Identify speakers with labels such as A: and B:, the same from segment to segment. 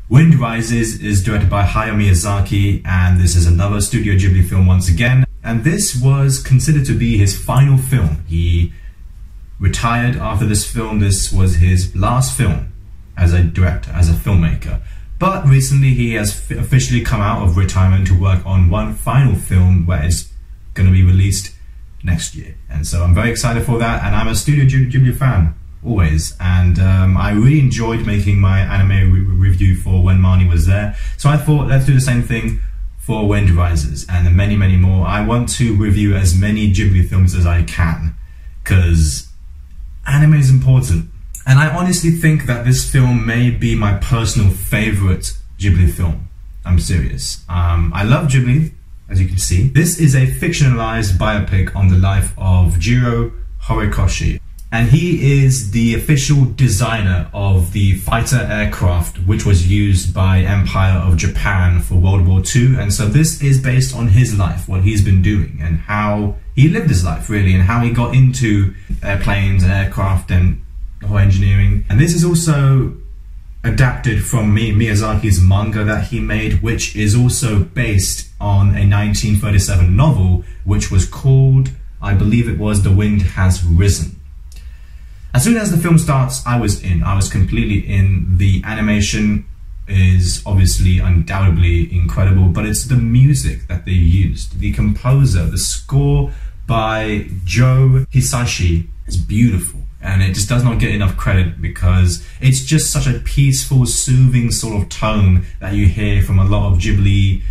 A: Wind Rises is directed by Hayao Miyazaki, and this is another Studio Ghibli film once again. And this was considered to be his final film. He retired after this film. This was his last film as a director, as a filmmaker. But recently he has officially come out of retirement to work on one final film where it's going to be released next year. And so I'm very excited for that, and I'm a Studio Ghibli fan, always. And I really enjoyed making my anime review for When Marnie Was There. So I thought, let's do the same thing for Wind Rises and many, many more. I want to review as many Ghibli films as I can, because anime is important. And I honestly think that this film may be my personal favorite Ghibli film. I'm serious. I love Ghibli, as you can see. This is a fictionalized biopic on the life of Jiro Horikoshi. And he is the official designer of the fighter aircraft which was used by Empire of Japan for World War II. And so this is based on his life, what he's been doing and how he lived his life really, and how he got into airplanes and aircraft and whole engineering. And this is also adapted from Miyazaki's manga that he made, which is also based on a 1937 novel which was called, I believe it was, The Wind Has Risen. As soon as the film starts, I was in. I was completely in. The animation is obviously undoubtedly incredible, but it's the music that they used. The composer, the score by Joe Hisaishi is beautiful. And it just does not get enough credit because it's just such a peaceful, soothing sort of tone that you hear from a lot of Ghibli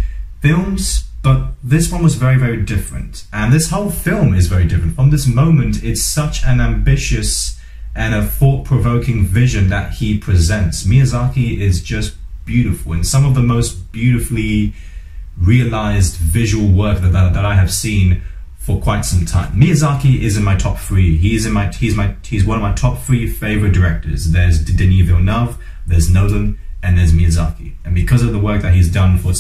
A: films. But this one was very, very different. And this whole film is very different. From this moment, it's such an ambitious and a thought-provoking vision that he presents. Miyazaki is just beautiful, and some of the most beautifully realized visual work that I have seen for quite some time. Miyazaki is in my top three. He's one of my top three favorite directors. There's Denis Villeneuve, there's Nolan, and there's Miyazaki. And because of the work that he's done for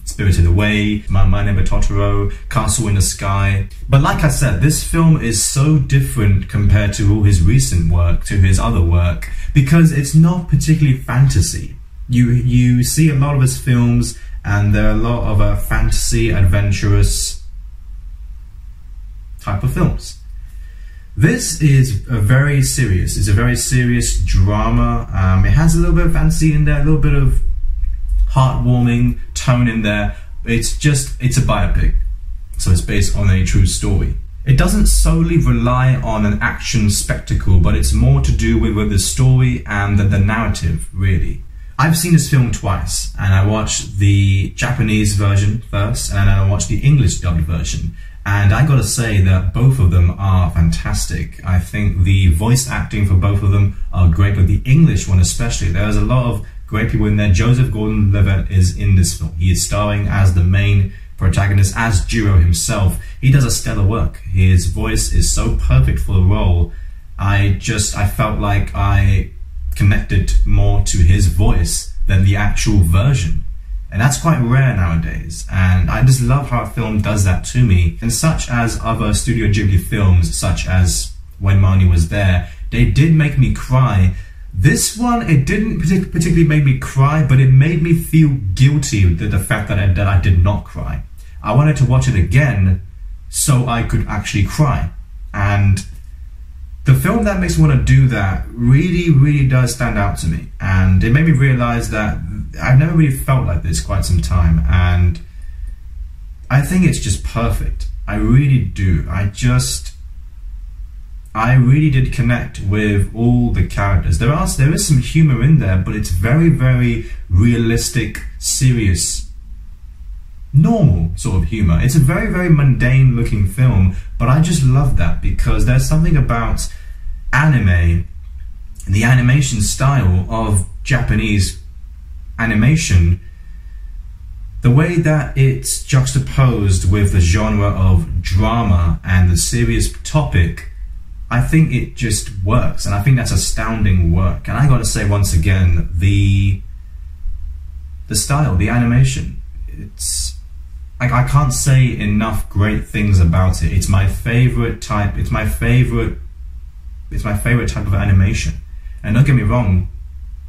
A: Spirited Away, My Neighbor Totoro, Castle in the Sky. But like I said, this film is so different compared to all his recent work, to his other work, because it's not particularly fantasy. You see a lot of his films, and they're a lot of fantasy, adventurous type of films. This is a very serious. It's a very serious drama. It has a little bit of fantasy in there, a little bit of heartwarming tone in there. It's a biopic, so it's based on a true story. It doesn't solely rely on an action spectacle, but it's more to do with the story and the narrative, really. I've seen this film twice, and I watched the Japanese version first, and then I watched the English dubbed version. And I gotta say that both of them are fantastic. I think the voice acting for both of them are great, but the English one especially, there's a lot of great people in there. Joseph Gordon-Levitt is in this film. He is starring as the main protagonist, as Jiro himself. He does a stellar work. His voice is so perfect for the role. I felt like I connected more to his voice than the actual version. And that's quite rare nowadays, and I just love how a film does that to me. And such as other Studio Ghibli films, such as When Marnie Was There, they did make me cry. This one, it didn't particularly make me cry, but it made me feel guilty with the fact that I did not cry. I wanted to watch it again so I could actually cry. And the film that makes me want to do that really, really does stand out to me. And it made me realize that I've never really felt like this quite some time, and I think it's just perfect. I really do. I really did connect with all the characters. There is some humor in there, but it's very, very realistic, serious, normal sort of humor. It's a very, very mundane looking film, but I just love that because there's something about anime, the animation style of Japanese animation, the way that it's juxtaposed with the genre of drama and the serious topic. I think it just works, and I think that's astounding work. And I gotta say once again, the style, the animation, I can't say enough great things about it. It's my favorite type. It's my favorite type of animation. And don't get me wrong,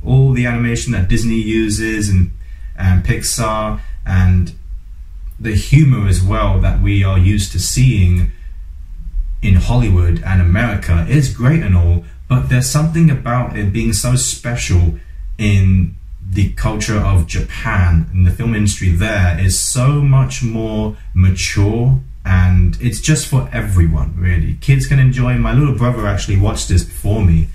A: all the animation that Disney uses and Pixar, and the humor as well that we are used to seeing in Hollywood and America is great and all, but there's something about it being so special in the culture of Japan, and the film industry there is so much more mature, and it's just for everyone, really. Kids can enjoy. My little brother actually watched this before me,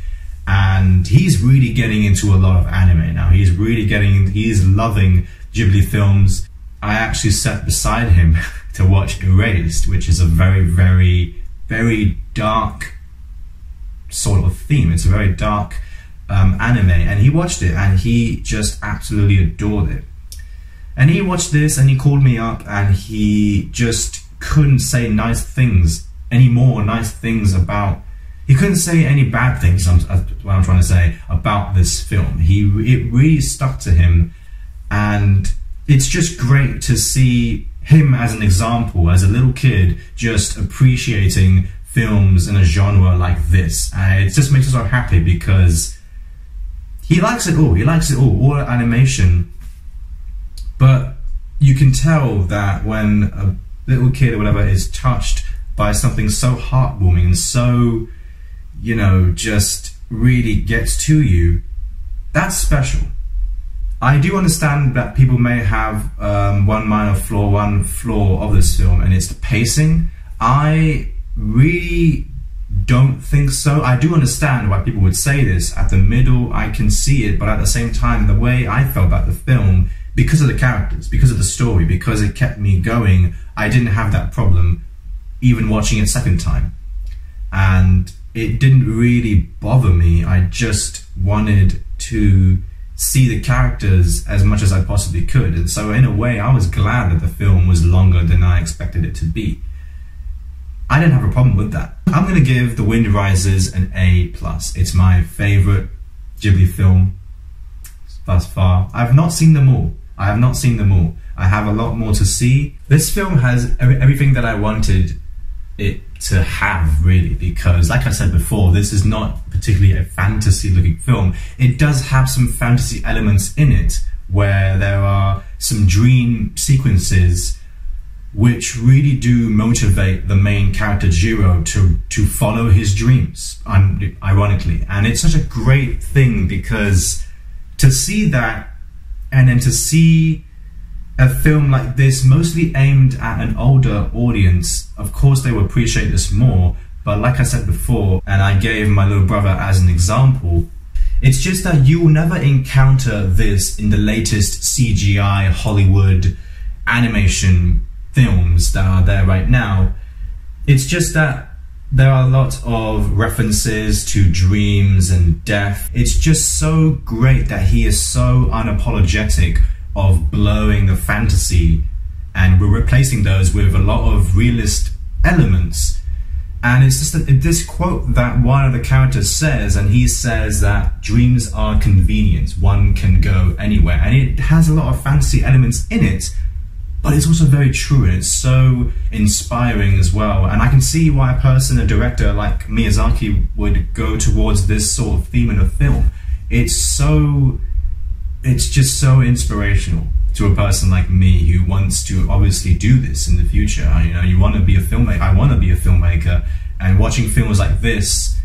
A: and he's really getting into a lot of anime now. He's loving Ghibli films. I actually sat beside him to watch Erased, which is a very, very, very dark sort of theme. It's a very dark anime, and he watched it and he just absolutely adored it. And he watched this and he called me up, and he just couldn't say nice things anymore. He couldn't say any bad things, what I'm trying to say, about this film. It really stuck to him, and it's just great to see him as an example, as a little kid, just appreciating films in a genre like this. And it just makes us so happy because he likes it all. He likes it all animation. But you can tell that when a little kid or whatever is touched by something so heartwarming and so, you know, just really gets to you, that's special. I do understand that people may have one flaw of this film, and it's the pacing. I really don't think so. I do understand why people would say this. At the middle, I can see it, but at the same time, the way I felt about the film, because of the characters, because of the story, because it kept me going, I didn't have that problem even watching it second time. And it didn't really bother me. I just wanted to see the characters as much as I possibly could. And so in a way, I was glad that the film was longer than I expected it to be. I didn't have a problem with that. I'm going to give The Wind Rises an A+. It's my favorite Ghibli film thus far. I've not seen them all. I have a lot more to see. This film has everything that I wanted it to have, really, because like I said before, this is not particularly a fantasy looking film. It does have some fantasy elements in it, where there are some dream sequences which really do motivate the main character Jiro to follow his dreams, ironically. And it's such a great thing, because to see that, and then to see a film like this mostly aimed at an older audience, of course they will appreciate this more. But like I said before, and I gave my little brother as an example, it's just that you will never encounter this in the latest CGI Hollywood animation films that are there right now. It's just that there are a lot of references to dreams and death. It's just so great that he is so unapologetic of blowing the fantasy, and we're replacing those with a lot of realist elements. And it's just that this quote that one of the characters says, and he says that dreams are convenient, one can go anywhere, and it has a lot of fantasy elements in it, but it's also very true, and it's so inspiring as well. And I can see why a director like Miyazaki would go towards this sort of theme in a film. It's just so inspirational to a person like me who wants to obviously do this in the future. You know, you want to be a filmmaker. I want to be a filmmaker, and watching films like this,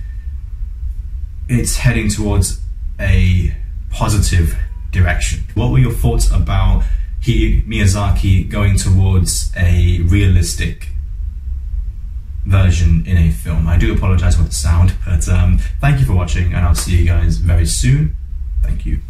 A: it's heading towards a positive direction. What were your thoughts about Miyazaki going towards a realistic version in a film? I do apologize for the sound, but thank you for watching, and I'll see you guys very soon. Thank you.